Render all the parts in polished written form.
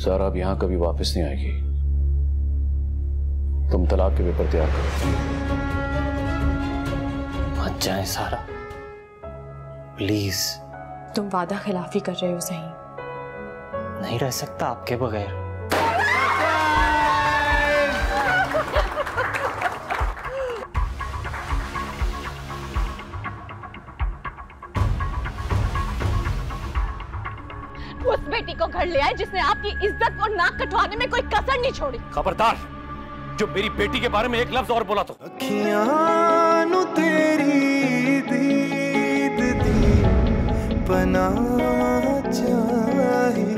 सारा अब यहां कभी वापस नहीं आएगी। तुम तलाक के पेपर तैयार करो। मत जाए सारा, प्लीज। तुम वादा खिलाफी कर रहे हो सही। नहीं रह सकता आपके बगैर। उस बेटी को घर ले आए जिसने आपकी इज्जत और नाक कटवाने में कोई कसर नहीं छोड़ी। खबरदार, जो मेरी बेटी के बारे में एक लफ्ज और बोला तो। अखियां तेरी दीद दी बना चाहिए।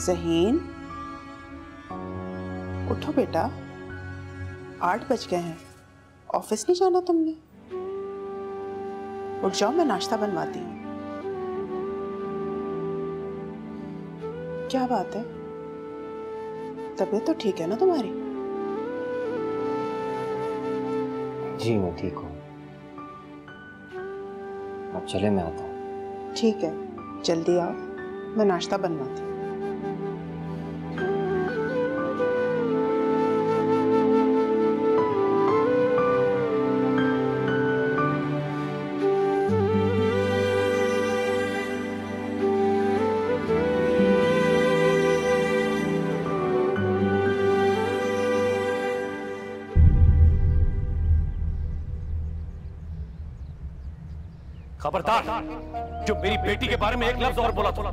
ज़हीन, उठो बेटा, 8 बज गए हैं। ऑफिस नहीं जाना तुमने? उठ जाओ, मैं नाश्ता बनवाती हूँ। क्या बात है, तबीयत तो ठीक है ना तुम्हारी? जी मैं ठीक हूँ। अब चले, मैं आता हूँ। ठीक है, जल्दी आओ, मैं नाश्ता बनवाती हूँ। खबरदार, जो मेरी बेटी के बारे में एक लफ्ज और बोला तो।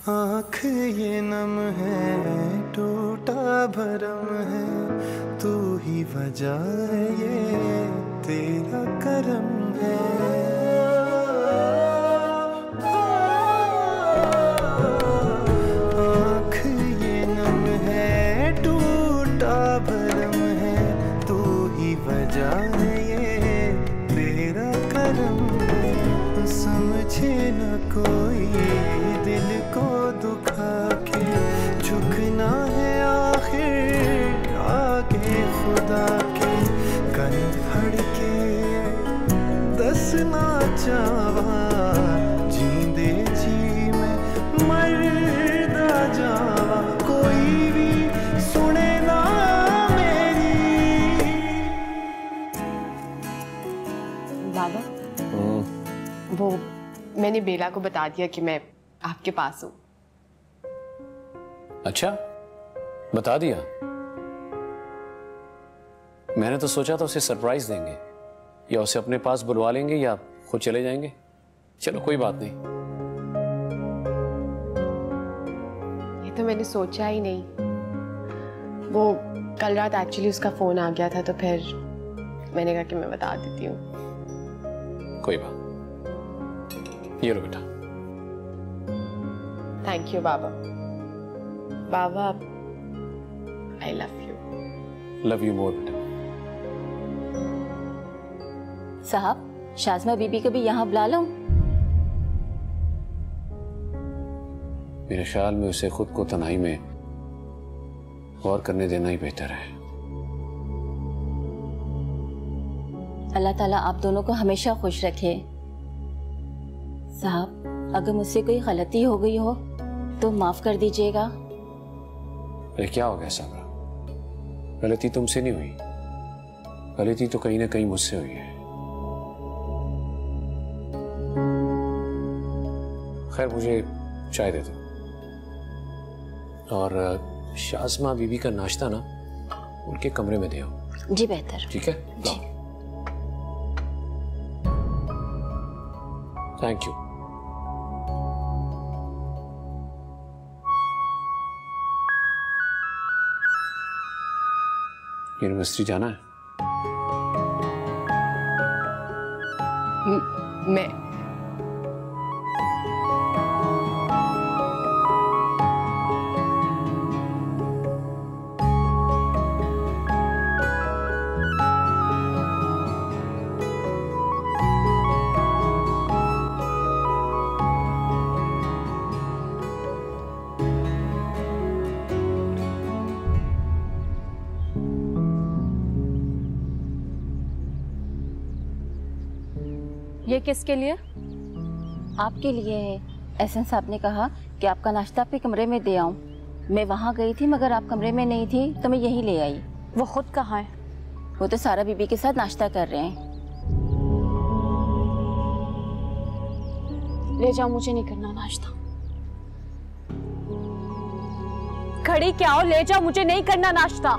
आँख ये नम है, टूटा भरम है, तू ही वजह है, ये तेरा करम है। आँख ये नम है, टूटा भरम है, तू ही वजह है, ये तेरा करम है। समझे न कोई दिल को दुखा के, झुकना है आखिर आगे खुदा के। कन फड़ के दसना चावा, जींदे जी में मरदा जावा, कोई भी सुने ना मेरी। बाबा, वो मैंने बेला को बता दिया कि मैं आपके पास हूँ। अच्छा, बता दिया? मैंने तो सोचा था उसे सरप्राइज देंगे, या उसे अपने पास बुलवा लेंगे, या खुद चले जाएंगे। चलो कोई बात नहीं। ये तो मैंने सोचा ही नहीं। वो कल रात एक्चुअली उसका फोन आ गया था, तो फिर मैंने कहा कि मैं बता देती हूँ। कोई बात। ये लो बेटा। Thank you Baba. Baba, I love you. Love you more बेटा। साहब, शाज़मा बीबी को भी यहाँ बुला लो। मेरे ख्याल में उसे खुद को तन्हाई में गौर करने देना ही बेहतर है। अल्लाह ताला आप दोनों को हमेशा खुश रखे। साहब, अगर मुझसे कोई गलती हो गई हो तो माफ कर दीजिएगा। अरे क्या हो गया साबरा? गलती तुमसे नहीं हुई, गलती तो कहीं ना कहीं मुझसे हुई है। खैर मुझे चाय दे दो, और शाज़मा बीबी का नाश्ता ना उनके कमरे में दे आओ। जी बेहतर। ठीक है, थैंक यू। यूनिवर्सिटी जाना है? मैं ये किसके लिए? आपके लिए है। एहसन साहब ने कहा कि आपका नाश्ता आपके कमरे में दे आऊं। मैं वहां गई थी मगर आप कमरे में नहीं थी तो मैं यही ले आई। वो खुद कहाँ है? वो तो सारा बीबी के साथ नाश्ता कर रहे हैं। ले जाओ, मुझे नहीं करना नाश्ता। खड़ी क्या हो? ले जाओ, मुझे नहीं करना नाश्ता।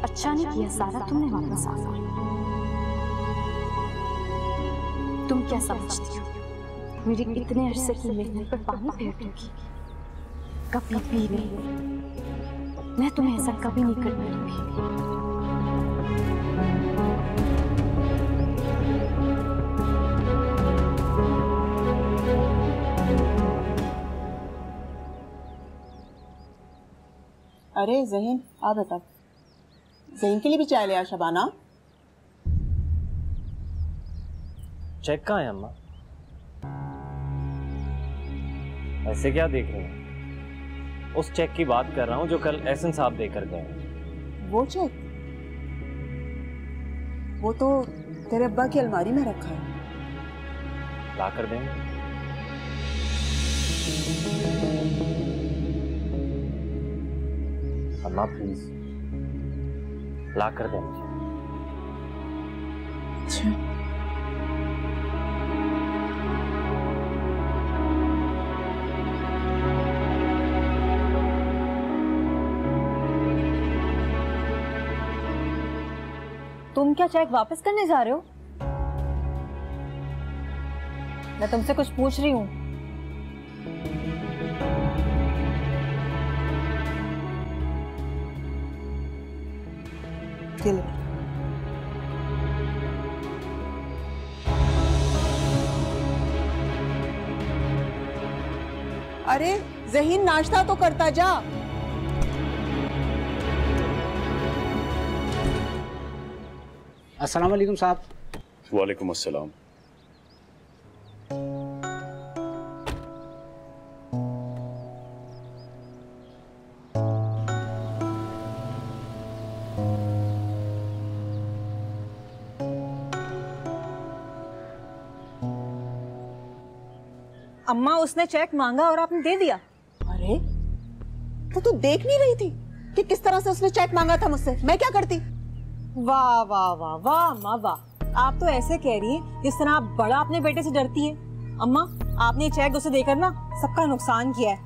अच्छा नहीं किया सारा तुमने वापस आ गई। तुम क्या समझती हो मेरी इतने अरसे की मेहनत पर पानी फेर दूंगी? कभी भी नहीं। मैं तुम्हें ऐसा कभी नहीं करने दूंगी। अरे ज़हीन, आ बेटा। ज़हीन के लिए भी चाय ले आ शबाना। चेक कहाँ है अम्मा? ऐसे क्या देख रहे हैं? उस चेक की बात कर रहा हूँ जो कल एहसन साहब देकर गए। वो चेक? वो तो तेरे अब्बा की अलमारी में रखा है। ला कर देंगे। अम्मा प्लीज ला कर दें मुझे। अच्छा। तुम क्या चेक वापस करने जा रहे हो? मैं तुमसे कुछ पूछ रही हूँ। अरे ज़हीन, नाश्ता तो करता जा। अस्सलाम वालेकुम साहब। वालेकुम अस्सलाम। अम्मा, उसने चेक मांगा और आपने दे दिया। अरे तो तू देख नहीं रही थी कि किस तरह से उसने चेक मांगा था मुझसे? मैं क्या करती? वाह वाह वाह वाह अम्मा वाह। आप तो ऐसे कह रही हैं जिस तरह आप बड़ा अपने बेटे से डरती हैं। अम्मा, आपने चेक उसे देकर ना सबका नुकसान किया है।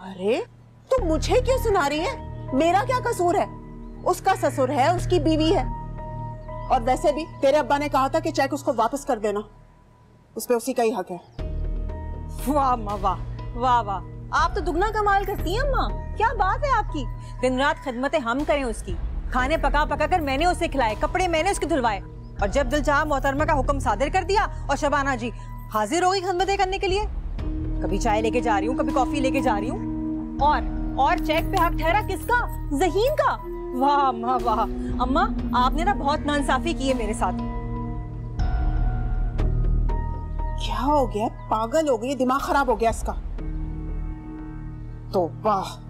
अरे तो मुझे क्यों सुना रही है? मेरा क्या कसूर है? उसका ससुर है, उसकी बीवी है। और वैसे भी तेरे अब्बा ने कहा था कि चेक उसको वापस कर देना, उस पे उसी का ही हक है। वाह अम्मा वाह वाह वाह। आप तो दुगना कमाल करती हैं अम्मा। क्या बात है आपकी। दिन रात खिदमतें हम करें उसकी। खाने पका पका कर मैंने उसे खिलाए, कपड़े मैंने उसके धुलवाए, और जब दिल चाहा मोहतरमा का हुक्म सादिर कर दिया और शबाना जी हाजिर हो गई खिदमतें करने के लिए। कभी चाय लेके जा रही हूँ, कभी कॉफी लेके जा रही हूँ। और चेक पे हक ठहरा किसका? ज़हीन का। वाह अम्मा वाह। अम्मा, आपने ना बहुत नाइंसाफी की है मेरे साथ। क्या हो गया? पागल हो गई? दिमाग खराब हो गया इसका? तो वाह।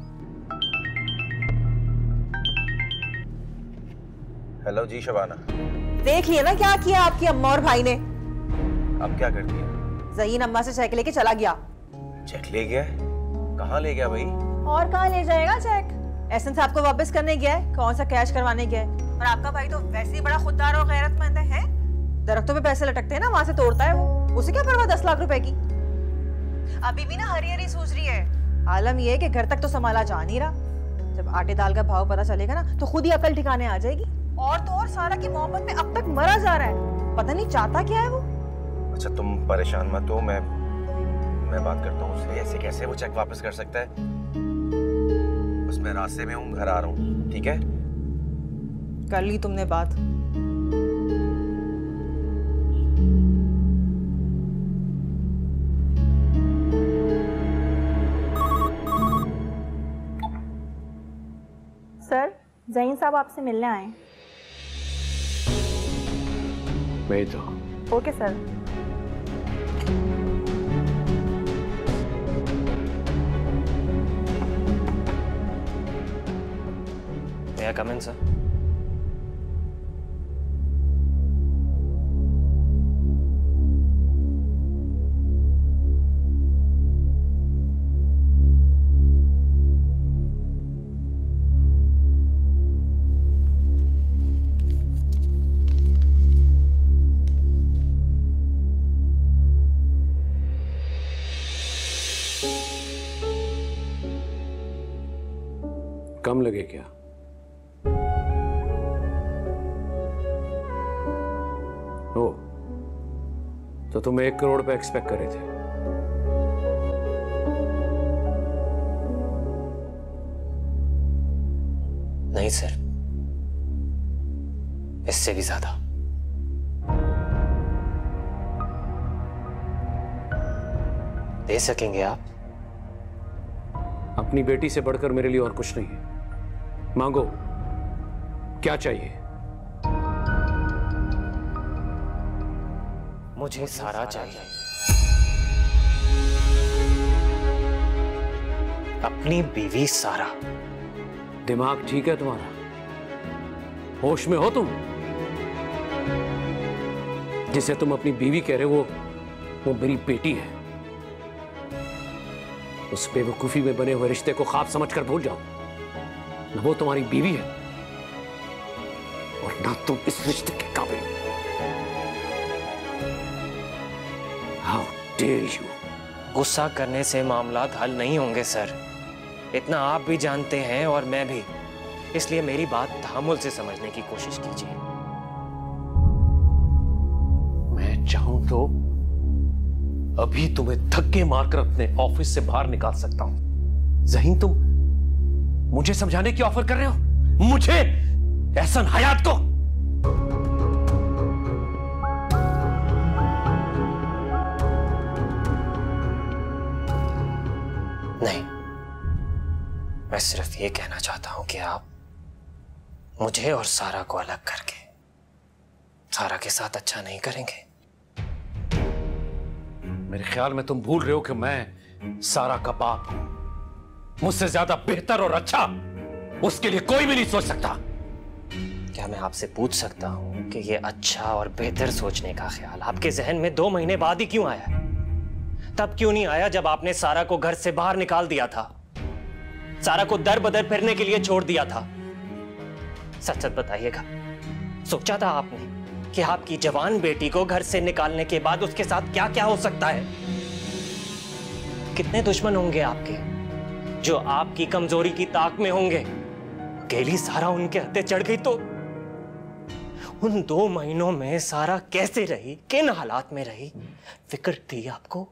हेलो जी शबाना। देख लिया ना क्या किया आपकी अम्मा और भाई ने। अब क्या करती है? ज़हीन अम्मा से चेक लेके चला गया। चेक ले गया? कहाँ ले गया भाई? और कहाँ ले जाएगा चेक? एहसन साहब को वापस करने गया है, कौन सा कैश करवाने गया है। और आपका भाई तो वैसे ही बड़ा खुददार और गैरतमंद है। दरख्तों पे पैसे लटकते हैं ना, वहां से तोड़ता है वो। उसे क्या परवाह 10 लाख रुपए की। अभी भी ना हरी हरी सूझ रही है। आलम ये है कि घर तक तो संभाला जा नहीं रहा। जब आटे दाल का भाव पता चलेगा ना तो खुद ही अकल ठिकाने आ जाएगी। और तो और सारा की मोहब्बत में अब तक मरा जा रहा है, पता नहीं चाहता क्या है वो। अच्छा तुम परेशान मत हो, मैं बात करता हूँ उससे। ऐसे कैसे वो चेक वापस कर सकता है? बस मैं रास्ते में हूँ, घर आ रहा हूँ, ठीक है? कर ली तुमने बात? सर, ज़हीन साहब आपसे मिलने आए। मैं तो। Okay sir. May I come in, sir? कम लगे क्या? ओ, तो तुम 1 करोड़ पे एक्सपेक्ट कर रहे थे? नहीं सर, इससे भी ज्यादा। दे सकेंगे आप? अपनी बेटी से बढ़कर मेरे लिए और कुछ नहीं है। मांगो, क्या चाहिए? मुझे सारा चाहिए, अपनी बीवी सारा। दिमाग ठीक है तुम्हारा? होश में हो तुम? जिसे तुम अपनी बीवी कह रहे हो वो मेरी बेटी है। उस बेवकूफी में बने हुए रिश्ते को ख्वाब समझकर भूल जाओ। न वो तुम्हारी बीवी है और ना तुम इस रिश्ते के काबिल। How dare you! गुस्सा करने से मामला हल नहीं होंगे सर, इतना आप भी जानते हैं और मैं भी। इसलिए मेरी बात तहम्मुल से समझने की कोशिश कीजिए। मैं चाहूं तो अभी तुम्हें धक्के मारकर अपने ऑफिस से बाहर निकाल सकता हूं। ज़हीन, तुम मुझे समझाने की ऑफर कर रहे हो? मुझे, एहसन हयात को? नहीं, मैं सिर्फ ये कहना चाहता हूं कि आप मुझे और सारा को अलग करके सारा के साथ अच्छा नहीं करेंगे। मेरे ख्याल में तुम भूल रहे हो कि मैं सारा का बाप हूं। मुझसे ज्यादा बेहतर और अच्छा उसके लिए कोई भी नहीं सोच सकता। क्या मैं आपसे पूछ सकता हूं कि ये अच्छा और बेहतर सोचने का ख्याल आपके जहन में 2 महीने बाद ही क्यों आया? तब क्यों नहीं आया जब आपने सारा को घर से बाहर निकाल दिया था, सारा को दर बदर फिरने के लिए छोड़ दिया था? सच सच बताइएगा, सोचा था आपने कि आपकी जवान बेटी को घर से निकालने के बाद उसके साथ क्या क्या हो सकता है? कितने दुश्मन होंगे आपके जो आपकी कमजोरी की ताक में होंगे। अकेली सारा उनके हत्थे चढ़ गई तो उन 2 महीनों में सारा कैसे रही, किन हालात में रही, फिक्र थी आपको?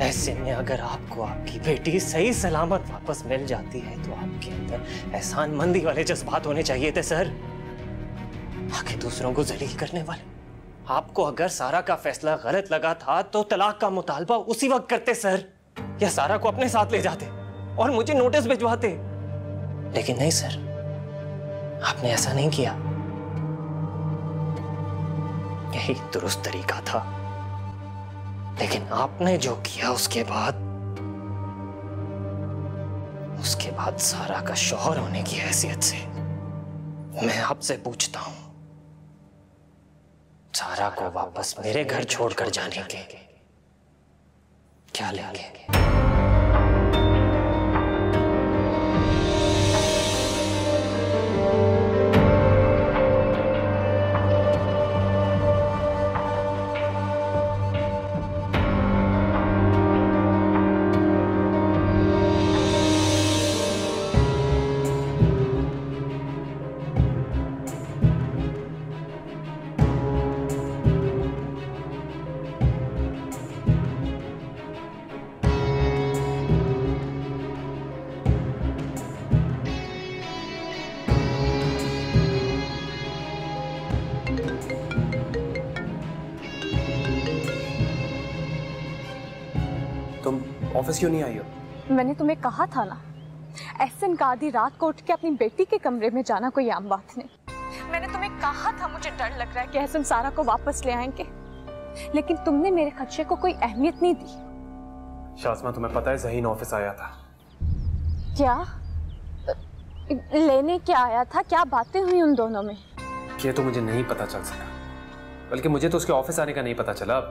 ऐसे में अगर आपको आपकी बेटी सही सलामत वापस मिल जाती है तो आपके अंदर एहसानमंदी वाले जज्बात होने चाहिए थे सर, आगे दूसरों को जलील करने वाले। आपको अगर सारा का फैसला गलत लगा था तो तलाक का मुतालबा उसी वक्त करते सर, या सारा को अपने साथ ले जाते और मुझे नोटिस भिजवाते। लेकिन नहीं सर, आपने ऐसा नहीं किया। यही दुरुस्त तरीका था। लेकिन आपने जो किया उसके बाद बाद सारा का शौहर होने की हैसियत से मैं आपसे पूछता हूं, सारा को वापस मेरे घर छोड़कर जाने के क्या लेंगे? तुम ऑफिस क्यों नहीं आई हो? मैंने तुम्हें कहा था ना, एहसन का आधी रात को उठ के अपनी बेटी के कमरे में जाना कोई आम बात नहीं। मैंने तुम्हें कहा था मुझे डर लग रहा है कि एहसन सारा को वापस ले आएंगे, लेकिन तुमने मेरे खदशे को कोई अहमियत नहीं दी। शाज़मा, तुम्हें पता है ज़हीन ऑफिस आया था। क्या लेने क्या आया था? क्या बातें हुई उन दोनों में? ये तो मुझे नहीं पता चल सका, बल्कि मुझे तो उसके ऑफिस आने का नहीं पता चला।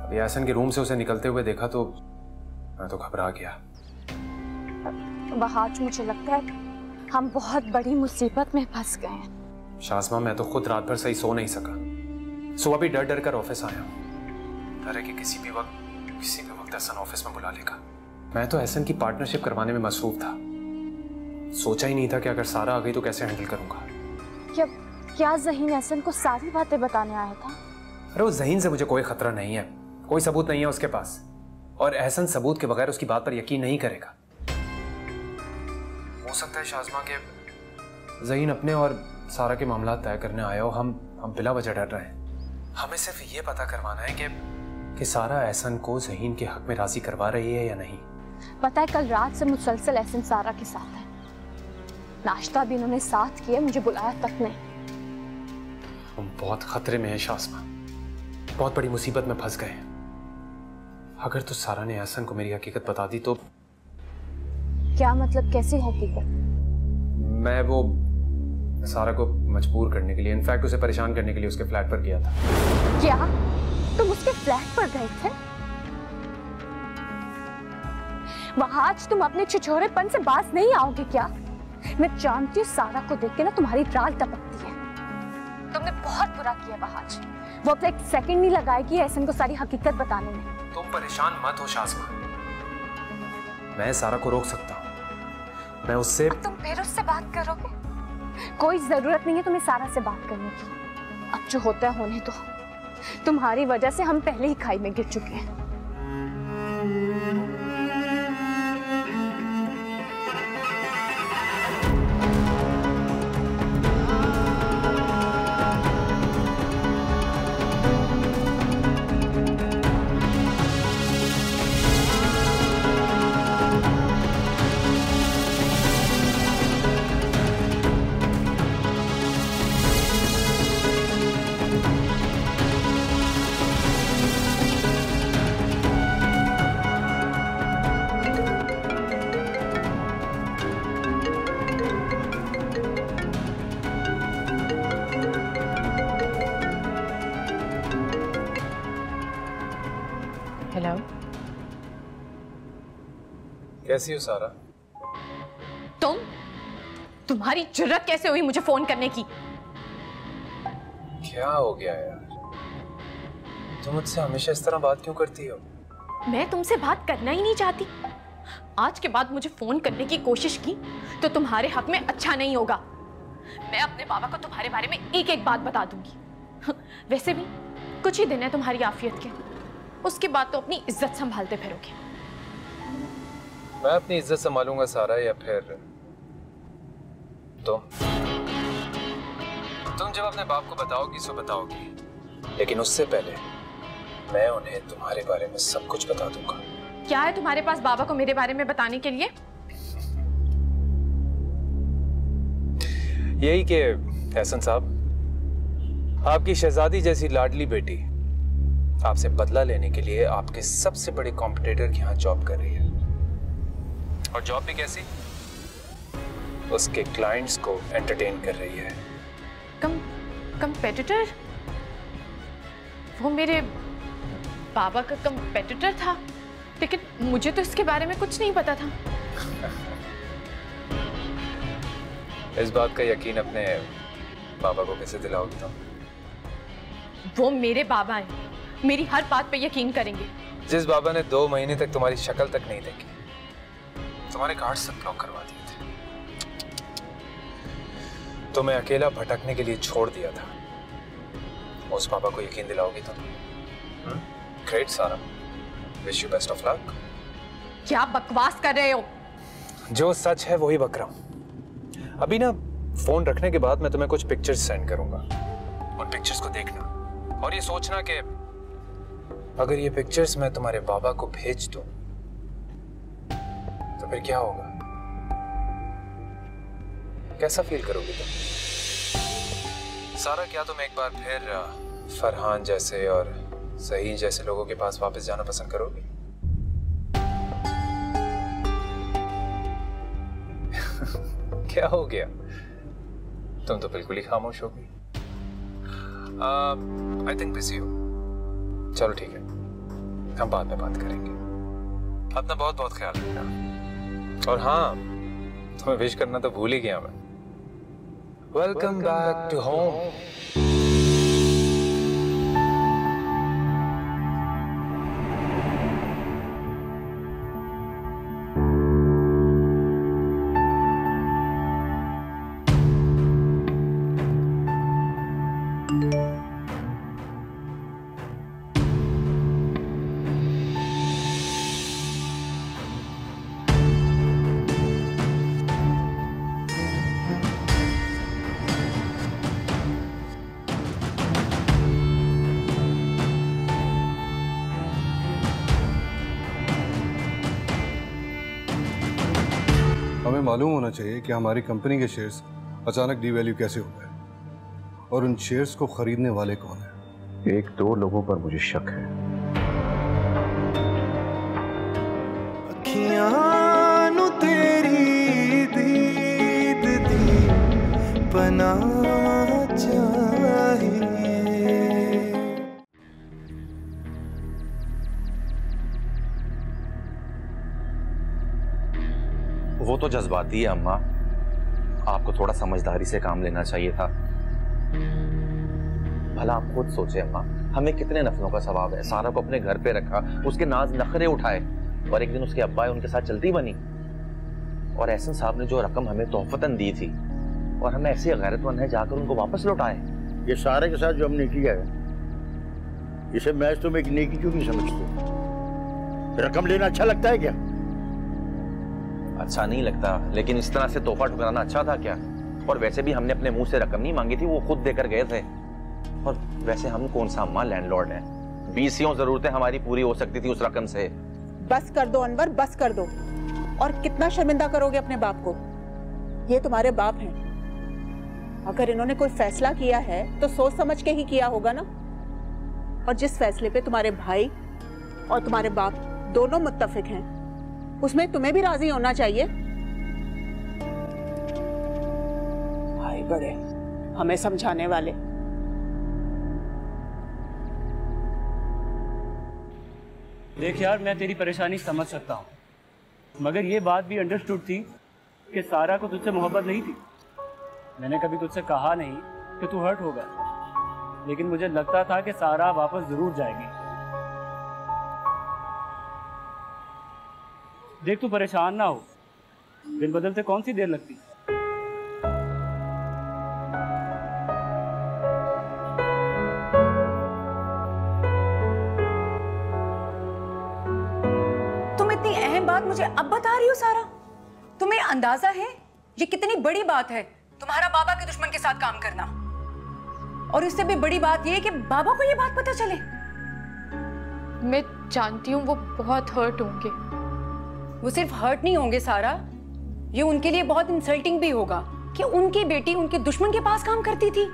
अभी एहसन के रूम से उसे निकलते हुए देखा तो मैं तो घबरा गया। आज मुझे लगता है हम बहुत बड़ी मुसीबत में फंस गए हैं। शाज़मा, मैं तो खुद रात भर सही सो नहीं सका। सुबह भी डर डर कर ऑफिस आया, डर है कि किसी भी वक्त एहसन ऑफिस में बुला लेगा। मैं तो एहसन की पार्टनरशिप करवाने में मसरूफ था, सोचा ही नहीं था कि अगर सारा आ गई तो कैसे हैंडल करूंगा। क्या ज़हीन एहसन को सारी बातें बताने आया था? अरे वो ज़हीन से मुझे कोई खतरा नहीं है, कोई सबूत नहीं है उसके पास, और एहसन सबूत के बगैर उसकी बात पर यकीन नहीं करेगा। हो सकता है शाज़मा के ज़हीन अपने और सारा के मामला तय करने आया हो। हम बिला वजह डर रहे हैं। हमें सिर्फ ये पता करवाना है कि सारा एहसन को ज़हीन के हक में राजी करवा रही है या नहीं। पता है कल रात से मुसलसल एहसन सारा के साथ है, नाश्ता भी इन्होंने साथ किया, मुझे बुलाया तक नहीं। हम बहुत खतरे में हैं शाज़मा, बहुत बड़ी मुसीबत में फंस गए। अगर तो सारा ने एहसन को मेरी हकीकत बता दी तो। क्या मतलब? कैसी हकीकत? मैं वो सारा को मजबूर करने के लिए, इनफैक्ट उसे परेशान करने के लिए उसके फ्लैट पर गया था। क्या तुम उसके फ्लैट पर गए थे? वहां आज तुम अपने छिछोरेपन से बाज नहीं आओगे क्या? मैं जानती हूँ सारा को देख के ना तुम्हारी राल टपकती है। तुमने बहुत बुरा किया बहाज, वो अब एक सेकंड नहीं लगाएगी एहसन को सारी हकीकत बताने में। तुम परेशान मत हो शाज़मा, मैं सारा को रोक सकता हूँ। मैं उससे। अब तुम फिर उससे बात करोगे? कोई जरूरत नहीं है तुम्हें सारा से बात करने की। अब जो होता है होने दो। तुम्हारी वजह से हम पहले ही खाई में गिर चुके हैं। हेलो, कैसी हो सारा? तुम्हारी जुर्रत कैसे हुई मुझे फोन करने की? क्या हो गया यार, तुम मुझसे हमेशा इस तरह बात क्यों करती हो? मैं तुमसे बात करना ही नहीं चाहती। आज के बाद मुझे फोन करने की कोशिश की तो तुम्हारे हक में अच्छा नहीं होगा। मैं अपने बाबा को तुम्हारे बारे में एक एक बात बता दूंगी। वैसे भी कुछ ही दिन है तुम्हारी आफियत के, उसके बाद तो अपनी इज्जत संभालते फिरोगे। मैं अपनी इज्जत संभालूंगा सारा, या फिर तुम जब अपने बाप को बताओगी सो बताओगी, लेकिन उससे पहले मैं उन्हें तुम्हारे बारे में सब कुछ बता दूंगा। क्या है तुम्हारे पास बाबा को मेरे बारे में बताने के लिए? यही कि एहसन साहब, आपकी शहजादी जैसी लाडली बेटी आपसे बदला लेने के लिए आपके सबसे बड़े कॉम्पिटिटर के यहाँ जॉब कर रही है, और जॉब भी कैसी? उसके क्लाइंट्स को एंटरटेन कर रही है। कंपेटिटर? वो मेरे बाबा का कंपेटिटर था, लेकिन मुझे तो इसके बारे में कुछ नहीं पता था। इस बात का यकीन अपने बाबा को कैसे दिलाओगी तुम? वो मेरे बाबा हैं, मेरी हर बात पे यकीन करेंगे। जिस बाबा ने 2 महीने तक तुम्हारी शक्ल तक नहीं देखी, तुम्हारे कार्ड सब ब्लॉक करवा दिए थे, तुम्हें अकेला भटकने के लिए छोड़ दिया था, उस बाबा को यकीन दिलाओगी तुम? ग्रेट सारा, wish you best of luck. क्या बकवास कर रहे हो? जो सच है वही बक रहा हूं। अभी ना फोन रखने के बाद मैं तुम्हें कुछ पिक्चर्स सेंड करूंगा, उन पिक्चर्स को देखना और ये सोचना कि अगर ये पिक्चर्स मैं तुम्हारे बाबा को भेज दूं तो फिर क्या होगा, कैसा फील करोगी तुम? सारा, क्या तुम एक बार फिर फरहान जैसे और सही जैसे लोगों के पास वापस जाना पसंद करोगी? क्या हो गया, तुम तो बिल्कुल ही खामोश हो गई। आई थिंक बिजी हो। चलो ठीक है, हम बाद में बात करेंगे। अपना बहुत बहुत ख्याल रखना। और हाँ, तुम्हें विश करना तो भूल ही गया मैं। Welcome back to home. हमें मालूम होना चाहिए कि हमारी कंपनी के शेयर्स अचानक डीवैल्यू कैसे हो गए और उन शेयर्स को खरीदने वाले कौन है। 1-2 लोगों पर मुझे शक है। अखियां नु तेरी दीद दी बना चाहिए। वो तो जज्बाती है अम्मा, आपको थोड़ा समझदारी से काम लेना चाहिए था। भला आप खुद सोचे अम्मा, हमें कितने नफलों का सवाब है। सारा को अपने घर पे रखा, उसके नाज नखरे उठाए और एक दिन उसके अब्बा उनके साथ चलती बनी। और एहसन साहब ने जो रकम हमें तोहफतन दी थी और हमें ऐसे गैरतमंद है जाकर उनको वापस लौटाए। ये सारे के साथ जो हमने किया है, इसे मैं तुम एक नेकी क्यों नहीं समझते? रकम लेना अच्छा लगता है क्या? अच्छा नहीं लगता, लेकिन इस तरह से तोहफा ठुकराना अच्छा था क्या? और वैसे भी हमने अपने मुंह से रकम नहीं मांगी थी, वो खुद देकर गए थे। और वैसे हम कौन सा अम्मा लैंडलॉर्ड हैं? 20 जरूरतें हमारी पूरी हो सकती थी उस रकम से। बस कर दो अनवर, बस कर दो। और कितना शर्मिंदा करोगे अपने बाप को? ये तुम्हारे बाप हैं। अगर इन्होंने कोई फैसला किया है तो सोच समझ के ही किया होगा ना। और जिस फैसले पे तुम्हारे भाई और तुम्हारे बाप दोनों मुत्तफिक हैं, उसमें तुम्हें भी राजी होना चाहिए। भाई बड़े हमें समझाने वाले। देख यार, मैं तेरी परेशानी समझ सकता हूँ, मगर ये बात भी अंडरस्टूड थी कि सारा को तुझसे मोहब्बत नहीं थी। मैंने कभी तुझसे कहा नहीं कि तू हर्ट होगा, लेकिन मुझे लगता था कि सारा वापस जरूर जाएगी। देख, तू परेशान ना हो, दिन बदलते कौन सी देर लगती। तुम इतनी अहम बात मुझे अब बता रही हो सारा? तुम्हें अंदाजा है ये कितनी बड़ी बात है तुम्हारा बाबा के दुश्मन के साथ काम करना? और इससे भी बड़ी बात ये कि बाबा को ये बात पता चले। मैं जानती हूँ वो बहुत हर्ट होंगे। वो सिर्फ हर्ट नहीं होंगे सारा, ये उनके लिए बहुत इंसल्टिंग भी होगा कि उनकी बेटी उनके दुश्मन के पास काम करती थी,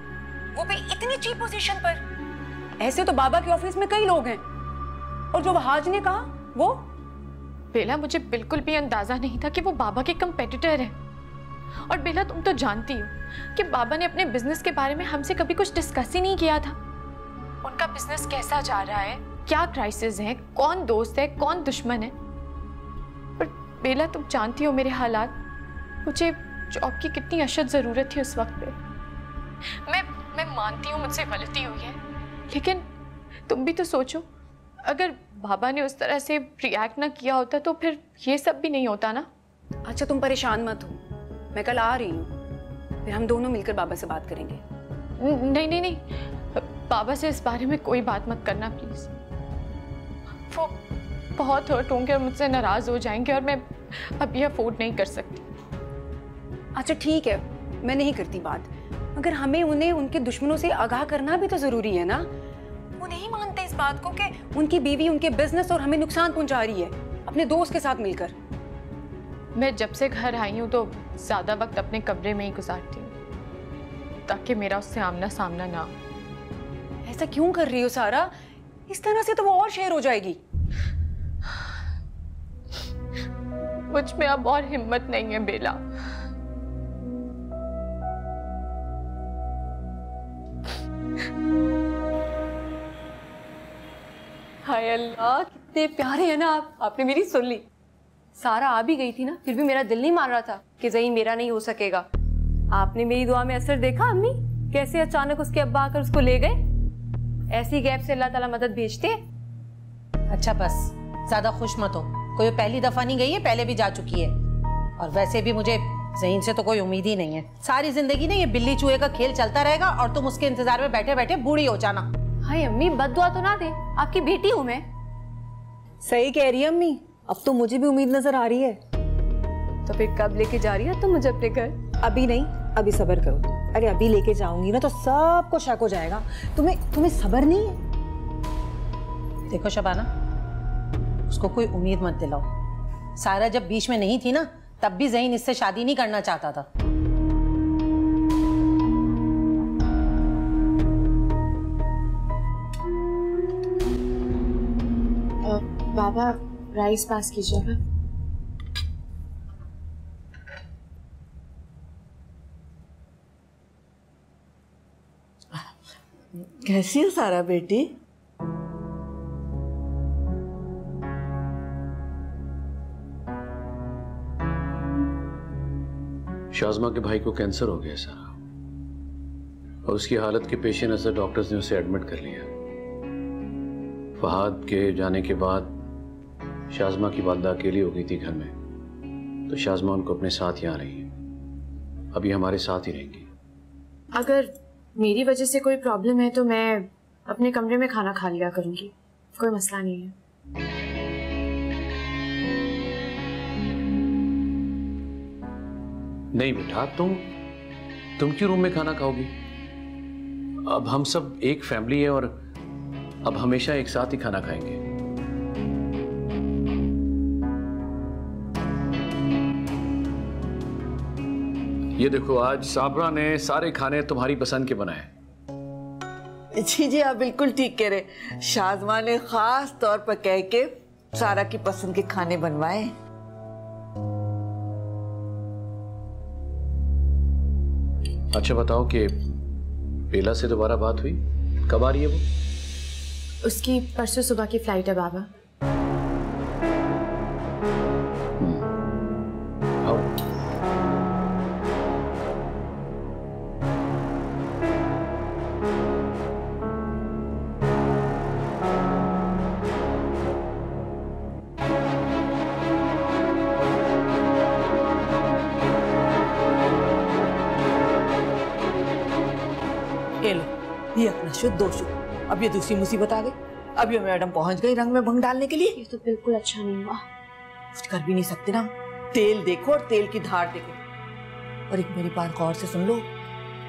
वो भी इतनी चीप पोजीशन पर। ऐसे तो बाबा के ऑफिस में कई लोग हैं। और जो वहाज ने कहा वो बेला, मुझे बिल्कुल भी अंदाजा नहीं था कि वो बाबा के कंपेटिटर है। और बेला तुम तो जानती हो कि बाबा ने अपने बिजनेस के बारे में हमसे कभी कुछ डिस्कस ही नहीं किया था। उनका बिजनेस कैसा जा रहा है, क्या क्राइसिस है, कौन दोस्त है, कौन दुश्मन है। पर बेला तुम जानती हो मेरे हालात, मुझे जॉब की कितनी अशद ज़रूरत थी उस वक्त पे। मैं मानती हूँ मुझसे गलती हुई है, लेकिन तुम भी तो सोचो, अगर बाबा ने उस तरह से रिएक्ट ना किया होता तो फिर ये सब भी नहीं होता ना। अच्छा तुम परेशान मत हो, मैं कल आ रही हूँ, फिर हम दोनों मिलकर बाबा से बात करेंगे। नहीं नहीं नहीं, बाबा से इस बारे में कोई बात मत करना प्लीज। वो बहुत हर्ट होंगे और मुझसे नाराज हो जाएंगे और मैं अब ये अफोर्ड नहीं कर सकती। अच्छा ठीक है, मैं नहीं करती बात, मगर हमें उन्हें उनके दुश्मनों से आगाह करना भी तो जरूरी है ना। वो नहीं मानते इस बात को कि उनकी बीवी उनके बिजनेस और हमें नुकसान पहुंचा रही है अपने दोस्त के साथ मिलकर। मैं जब से घर आई हूँ तो ज्यादा वक्त अपने कमरे में ही गुजारती हूँ ताकि मेरा उससे आमना सामना ना हो। ऐसा क्यों कर रही हो सारा? इस तरह से तो वो और शेर हो जाएगी। मुझ में अब और हिम्मत नहीं है बेला। हाय अल्लाह, कितने प्यारे हैं ना आप। आपने मेरी सुन ली। सारा आ भी गई थी ना, फिर भी मेरा दिल नहीं मान रहा था कि ज़हीन मेरा नहीं हो सकेगा। आपने मेरी दुआ में असर देखा अम्मी, कैसे अचानक उसके अब्बा आकर उसको ले गए। ऐसी गैप से अल्लाह ताला मदद भेजते हैं। अच्छा बस ज्यादा खुश मत हो, कोई पहली दफा नहीं गई है, पहले भी जा चुकी है। और वैसे भी मुझे ज़हीन से तो कोई उम्मीद ही नहीं है। सारी जिंदगी ना ये बिल्ली चूहे का खेल चलता रहेगा और तुम उसके इंतजार में बैठे बैठे बूढ़ी हो जाना। हाय अम्मी, बद्दुआ तो ना दे, आपकी बेटी हूँ मैं। सही कह रही है अम्मी, अब तो मुझे भी उम्मीद नजर आ रही है। तो फिर कब लेके जा रही है तुम मुझे अपने घर? अभी नहीं, अभी सब्र करो। अरे अभी लेके जाऊंगी ना तो सबको शक हो जाएगा। तुम्हें सब्र नहीं है? देखो शबाना, उसको कोई उम्मीद मत दिलाओ। सारा जब बीच में नहीं थी ना, तब भी ज़हीन इससे शादी नहीं करना चाहता था। बाबा राइस पास कीजिएगा। कैसी हो सारा बेटी? शाज़मा के भाई को कैंसर हो गया सारा, और उसकी हालत के पेश नज़र डॉक्टर्स ने उसे एडमिट कर लिया। फहाद के जाने के बाद शाज़मा की वालदा अकेली हो गई थी घर में, तो शाज़मा उनको अपने साथ यहाँ रही है। अभी हमारे साथ ही रहेंगी। अगर मेरी वजह से कोई प्रॉब्लम है तो मैं अपने कमरे में खाना खा लिया करूंगी, कोई मसला नहीं है। नहीं बेटा, तुम क्यों रूम में खाना खाओगी? अब हम सब एक फैमिली है और अब हमेशा एक साथ ही खाना खाएंगे। ये देखो, आज साबरा ने सारे खाने तुम्हारी पसंद के बनाए। जी जी, आप बिल्कुल ठीक कह रहे। शाज़मा ने खास तौर पर कह के सारा की पसंद के खाने बनवाए। अच्छा बताओ कि बेला से दोबारा बात हुई? कब आ रही है वो? उसकी परसों सुबह की फ्लाइट है बाबा। आओ। ये अपना शुद्ध दो शुद्ध। अब ये दूसरी मुसीबत आ गई। अब ये मैडम पहुंच गई रंग में भंग डालने के लिए। ये तो बिल्कुल अच्छा नहीं हुआ। कुछ कर भी नहीं सकते ना। तेल देखो और तेल की धार देखो। और एक मेरी बात गौर से सुन लो,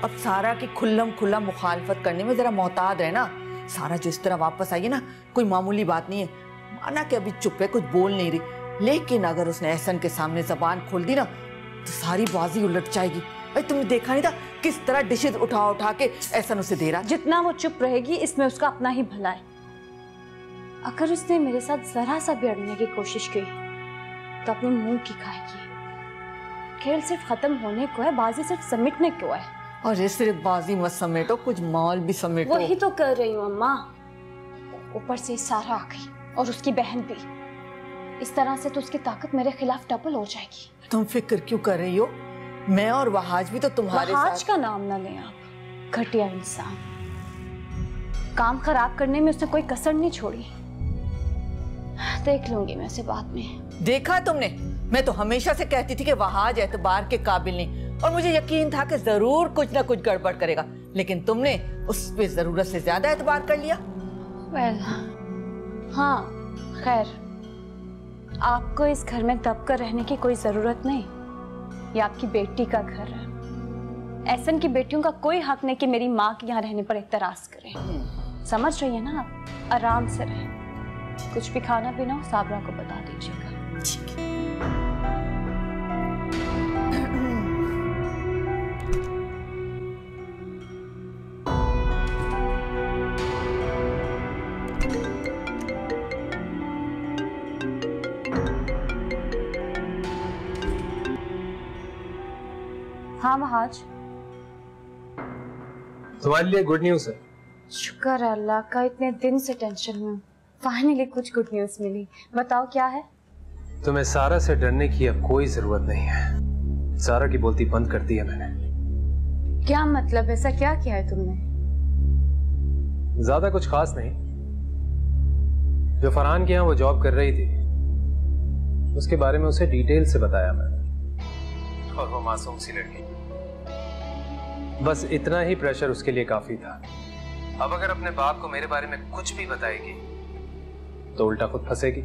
अब सारा की खुल्लम खुल्ला मुखालफत करने में जरा मोहतात है ना। सारा जो इस तरह वापस आई है ना, कोई मामूली बात नहीं है। माना कि अभी चुप है, कुछ बोल नहीं रही, लेकिन अगर उसने एहसन के सामने जबान खोल दी ना तो सारी बाजी उलट जाएगी। तुमने देखा नहीं था किस तरह डिशेज उठा उठा के एहसन उसे दे रहा। जितना वो चुप रहेगी इसमें उसका अपना ही भला है। अगर उसने मेरे साथ जरा सा भी अड़ने की कोशिश की तो अपने मुंह की खाएगी। खेल सिर्फ खत्म होने को है, बाजी सिर्फ समेटने को है। और ये सिर्फ बाजी मत समेटो, कुछ माल भी समेटो। वही तो कर रही हूँ अम्मा। ऊपर से सारा आ गई और उसकी बहन भी। इस तरह से तो उसकी ताकत मेरे खिलाफ डबल हो जाएगी। तुम फिक्र क्यों कर रही हो? मैं और वहाज भी तो तुम्हारे वहाज साथ। का नाम ना लें आप, घटिया इंसान। काम खराब करने में उसने कोई कसर नहीं छोड़ी। देख लूंगी मैं उसे बाद में। देखा तुमने, मैं तो हमेशा से कहती थी कि वहाज एतबार के काबिल नहीं, और मुझे यकीन था कि जरूर कुछ ना कुछ गड़बड़ करेगा, लेकिन तुमने उस पे जरूरत से ज्यादा एतबार कर लिया। well, हाँ खैर, आपको इस घर में दब कर रहने की कोई जरूरत नहीं। ये आपकी बेटी का घर है। एहसन की बेटियों का कोई हक नहीं कि मेरी माँ के यहाँ रहने पर एतराज करें। समझ रही है ना आप? आराम से रहें। कुछ भी खाना पीना हो साबरा को बता दीजिएगा। हाँ वहाज, तुम्हारे लिए गुड न्यूज़ है। शुक्र अल्लाह का, इतने दिन से टेंशन में। फाइनली कुछ गुड न्यूज़ मिली। बताओ क्या है? तुम्हें सारा से डरने की अब कोई जरूरत नहीं है। सारा की बोलती बंद कर दी है मैंने। क्या मतलब? ऐसा क्या किया है तुमने? ज्यादा कुछ खास नहीं। जो फरहान के यहाँ वो जॉब कर रही थी, उसके बारे में उसे डिटेल से बताया मैंने। और वो मासूम सी लड़की, बस इतना ही प्रेशर उसके लिए काफी था। अब अगर अपने बाप को मेरे बारे में कुछ भी बताएगी तो उल्टा खुद फंसेगी।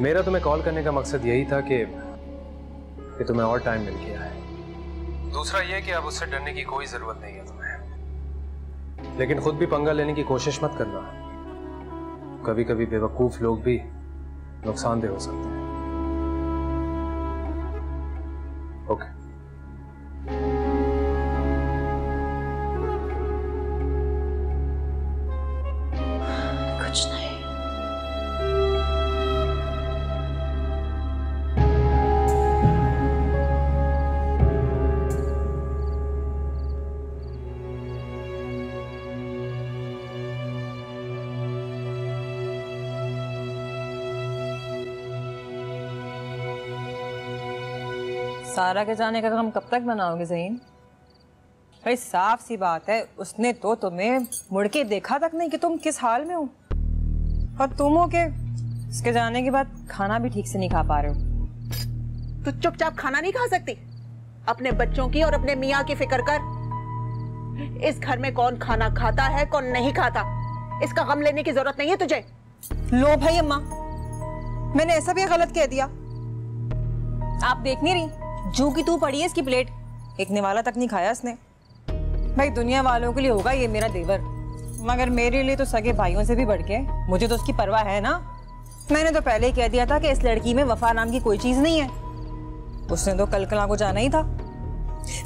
मेरा तुम्हें कॉल करने का मकसद यही था कि तुम्हें और टाइम मिल गया है। दूसरा यह कि अब उससे डरने की कोई जरूरत नहीं है तुम्हें। लेकिन खुद भी पंगा लेने की कोशिश मत करना। कभी कभी बेवकूफ लोग भी नुकसानदेह हो सकते हैं। ओके। कुछ नहीं। सारा के जाने का काम कब तक बनाओगे ज़हीन? भाई साफ सी बात है, उसने तो तुम्हें मुड़ के देखा तक नहीं कि तुम किस हाल में हो। और तुम हो के उसके जाने के बाद खाना भी ठीक से नहीं खा पा रहे हो। तो चुपचाप खाना नहीं खा सकती? अपने बच्चों की और अपने मियाँ की फिक्र कर। इस घर में कौन खाना खाता है कौन नहीं खाता, इसका गम लेने की जरूरत नहीं है तुझे। लो भाई अम्मा, मैंने ऐसा भी गलत कह दिया? आप देख नहीं रही जू की तू पड़ी है इसकी प्लेट, एक निवाला तक नहीं खाया इसने। भाई दुनिया वालों के लिए होगा ये मेरा देवर, मगर मेरे लिए तो सगे भाइयों से भी बढ़ के मुझे तो उसकी परवाह है ना। मैंने तो पहले ही कह दिया था कि इस लड़की में वफा नाम की कोई चीज नहीं है। उसने तो कल कला को जाना ही था।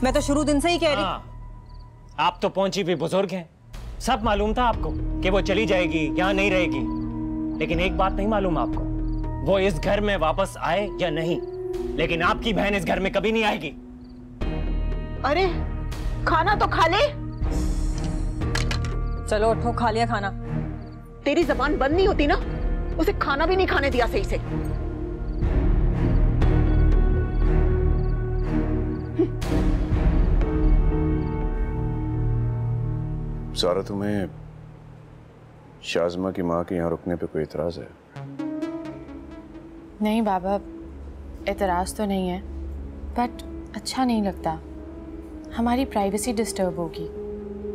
मैं तो शुरू दिन से ही कह रही। आप तो पहुंची भी बुजुर्ग हैं, सब मालूम था आपको कि वो चली जाएगी, यहाँ नहीं रहेगी। लेकिन एक बात नहीं मालूम आपको, वो इस घर में वापस आए या नहीं। लेकिन आपकी बहन इस घर में कभी नहीं आएगी। अरे खाना तो खा ले। चलो उठो, खा लिया खाना। तेरी जबान बंद नहीं होती ना, उसे खाना भी नहीं खाने दिया सही से। सारा, तुम्हें शाज़मा की माँ के यहाँ रुकने पे कोई इतराज है? नहीं बाबा, एतराज़ तो नहीं है, बट अच्छा नहीं लगता। हमारी प्राइवेसी डिस्टर्ब होगी।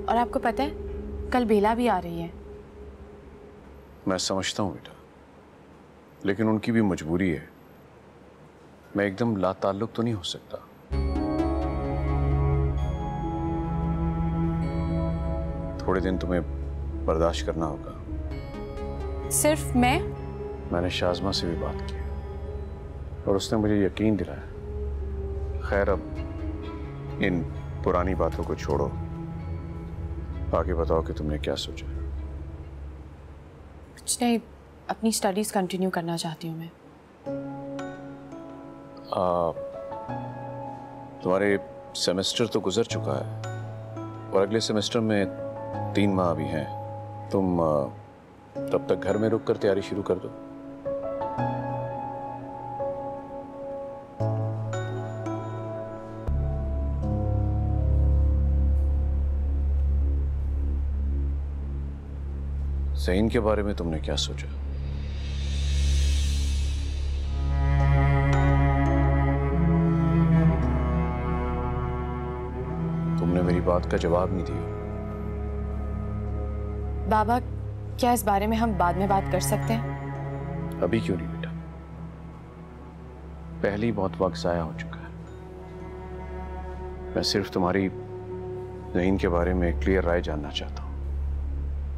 और आपको पता है कल बेला भी आ रही है। मैं समझता हूँ बेटा, लेकिन उनकी भी मजबूरी है। मैं एकदम लाताल्लुक तो नहीं हो सकता। थोड़े दिन तुम्हें बर्दाश्त करना होगा। सिर्फ मैंने शाज़मा से भी बात की और उसने मुझे यकीन दिलाया। खैर, अब इन पुरानी बातों को छोड़ो, आगे बताओ कि तुमने क्या सोचा। कुछ नहीं, अपनी स्टडीज कंटिन्यू करना चाहती हूँ मैं। तुम्हारे सेमेस्टर तो गुजर चुका है और अगले सेमेस्टर में 3 माह भी हैं। तुम तब तक घर में रुककर तैयारी शुरू कर दो। ज़हीन के बारे में तुमने क्या सोचा? तुमने मेरी बात का जवाब नहीं दिया। बाबा, क्या इस बारे में हम बाद में बात कर सकते हैं? अभी क्यों नहीं बेटा? पहले ही बहुत वक्त ज़ाया हो चुका है। मैं सिर्फ तुम्हारी ज़हीन के बारे में क्लियर राय जानना चाहता हूँ।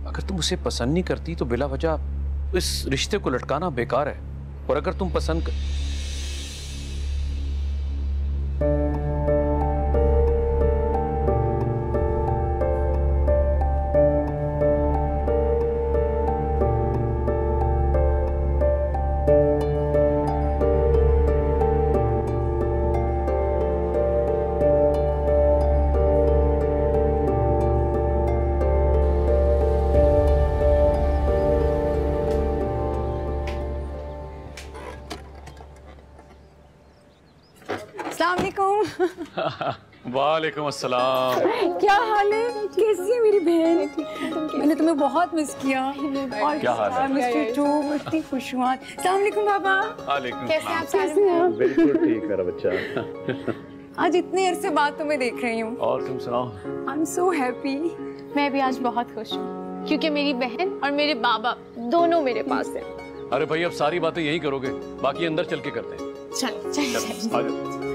अगर तुम उसे पसंद नहीं करती तो बिला वजह इस रिश्ते को लटकाना बेकार है, और अगर तुम पसंद कर... वालेकुम अस्सलाम। क्या हाल है? कैसी है मेरी बहन? मैंने तुम्हें बहुत मिस किया। और क्या हाल है? मिस्टर टू, इतनी खुश हुआ। अस्सलाम वालेकुम बाबा। वालेकुम कैसे आप? कैसे हैं आप? बिल्कुल ठीक मेरा बच्चा। आज इतने अरसे बाद तुम्हें देख रही हूँ। और तुम सुनाओ? I am so happy. मैं भी आज बहुत खुश हूँ क्योंकि मेरी बहन और मेरे बाबा दोनों मेरे पास हैं। अरे भाई, अब सारी बातें यही करोगे, बाकी अंदर चल के करते हैं। चल चल चल।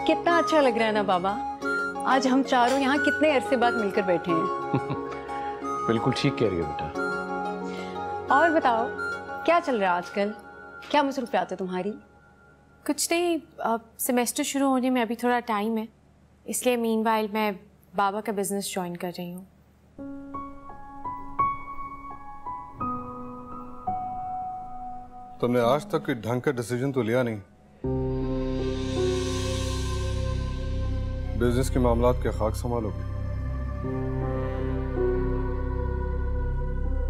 कितना अच्छा लग रहा है ना बाबा, आज हम चारों यहाँ कितने अरसे बाद मिलकर बैठे हैं। बिल्कुल ठीक कह रही हो बेटा। और बताओ, क्या चल रहा है आजकल? क्या मसरूफियात है तुम्हारी? कुछ नहीं, अब सेमेस्टर शुरू होने में अभी थोड़ा टाइम है, इसलिए मीनवाइल मैं बाबा का बिजनेस ज्वाइन कर रही हूँ। तुमने आज तक कोई ढंग का डिसीजन तो लिया नहीं। बिजनेस के मामलात के खाक संभालोगे?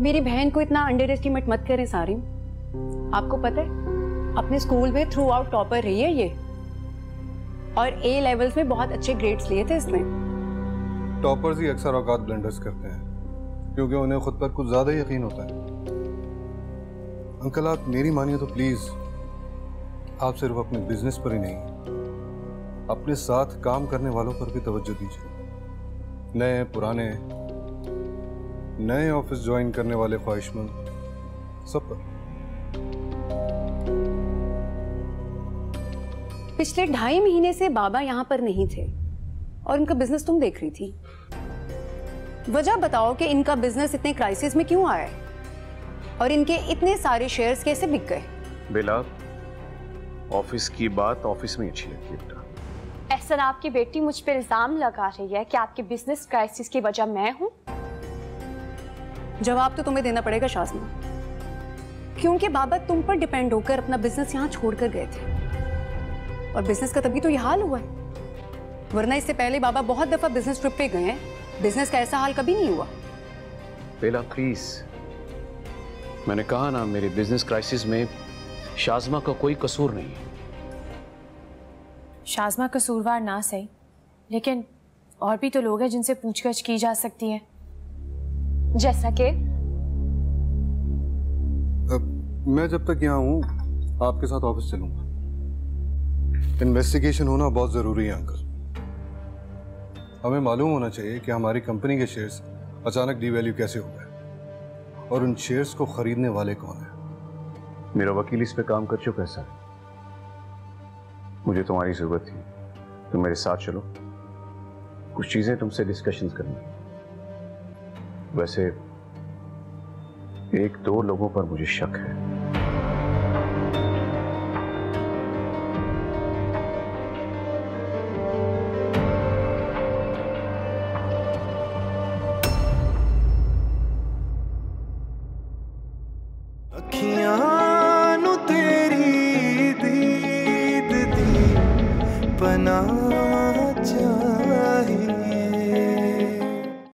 मेरी बहन को इतना अंडर एस्टिमेट मत करें सारिम। आपको पता है, अपने स्कूल में थ्रू आउट टॉपर रही है ये, और ए लेवल्स में बहुत अच्छे ग्रेड्स लिए थे इसने। टॉपर्स ही अक्सर औकात ब्लेंडर्स करते हैं क्योंकि उन्हें खुद पर कुछ ज्यादा यकीन होता है। अंकल, आप मेरी मानिए तो प्लीज, आप सिर्फ अपने बिजनेस पर ही नहीं, अपने साथ काम करने वालों पर भी तवज्जो दीजिए। नए पुराने, नए ऑफिस ज्वाइन करने वाले ख्वाहिशमंद, सब पर। पिछले 2.5 महीने से बाबा यहाँ पर नहीं थे और इनका बिजनेस तुम देख रही थी। वजह बताओ कि इनका बिजनेस इतने क्राइसिस में क्यों आया है और इनके इतने सारे शेयर्स कैसे बिक गए? बेला, ऑफिस की बात ऑफिस में अच्छी लगती है बेटा। एहसन, आपकी बेटी मुझ पर इल्जाम लगा रही है कि आपके बिजनेस क्राइसिस की वजह मैं हूं। जवाब तो तुम्हें देना पड़ेगा शाज़मा, क्योंकि बाबा तुम पर डिपेंड होकर अपना बिजनेस यहाँ छोड़कर गए थे और बिजनेस का तभी तो यह हाल हुआ है, वरना इससे पहले बाबा बहुत दफा बिजनेस ट्रिप पे गए हैं, बिजनेस का ऐसा हाल कभी नहीं हुआ। बेला प्लीज, मैंने कहा ना, मेरे बिजनेस क्राइसिस में शाज़मा का कोई कसूर नहीं है। शाज़मा कसूरवार ना सही, लेकिन और भी तो लोग हैं जिनसे पूछताछ की जा सकती है। जैसा कि मैं जब तक यहाँ हूँ आपके साथ ऑफिस चलूंगा। इन्वेस्टिगेशन होना बहुत जरूरी है अंकल। हमें मालूम होना चाहिए कि हमारी कंपनी के शेयर्स अचानक डीवैल्यू कैसे हो गए और उन शेयर्स को खरीदने वाले कौन है। मेरा वकील इस पे काम कर चुका है सर। मुझे तुम्हारी जरूरत थी, तुम मेरे साथ चलो, कुछ चीजें तुमसे डिस्कशंस करनी। वैसे 1-2 लोगों पर मुझे शक है। अखियां नू तेरी दीद दी पना चाहिए।